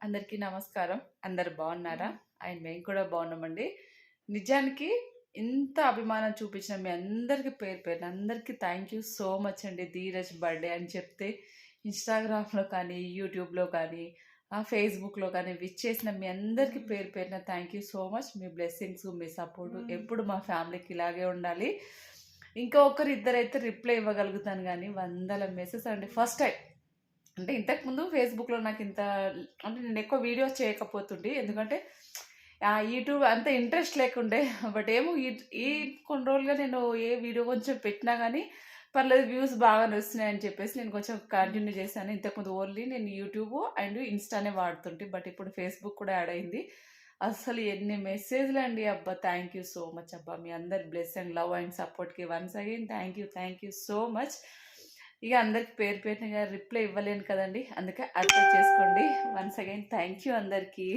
అందరికీ నమస్కారం. అందరూ బాగున్నారా? అండ్ మేము కూడా బాగున్నామండి. నిజానికి ఇంత అభిమానం చూపించిన మీ అందరికి పేరు పేరున అందరికీ థ్యాంక్ యూ సో మచ్ అండి. ధీరజ్ బర్త్‌డే అని చెప్తే ఇన్‌స్టాగ్రామ్‌లో కానీ, యూట్యూబ్‌లో కానీ, ఫేస్‌బుక్‌లో కానీ విష్ చేసిన మీ అందరికీ పేరు పేరున thank you so much. Me blessings, me support ఎప్పుడు మా ఫ్యామిలీకి ఇలాగే ఉండాలి. ఇంకా ఒకరిద్దరైతే రిప్లై ఇవ్వగలుగుతాను గానీ, వందల మెసేజ్ అండి. ఫస్ట్ టైం అంటే ఇంతకుముందు ఫేస్‌బుక్‌లో నాకింత అంటే నేనెక్కువ వీడియోస్ చేయకపోతుండే. ఎందుకంటే యూట్యూబ్ అంత ఇంట్రెస్ట్ లేకుండే. బట్ ఏమో ఈ కొన్ని రోజులుగా నేను ఏ వీడియో కొంచెం పెట్టినా గానీ, పర్లేదు వ్యూస్ బాగానే వస్తున్నాయని చెప్పేసి నేను కొంచెం కంటిన్యూ చేశాను. ఇంతకుముందు ఓన్లీ నేను యూట్యూబ్ అండ్ ఇన్‌స్టానే వాడుతుంటే. బట్ ఇప్పుడు ఫేస్‌బుక్ కూడా యాడ్ అయింది. అసలు ఎన్ని మెసేజ్‌లండి అబ్బా! థ్యాంక్ యూ సో మచ్ అబ్బా! మీ అందరి బ్లెస్ అండ్ లవ్ అండ్ సపోర్ట్‌కి once again thank you so much. ఇక అందరికి పేరు పేరున రిప్లై ఇవ్వలేను కదండీ. అందుకే అర్థం చేసుకోండి. వన్స్ అగైన్ థ్యాంక్ యూ అందరికీ.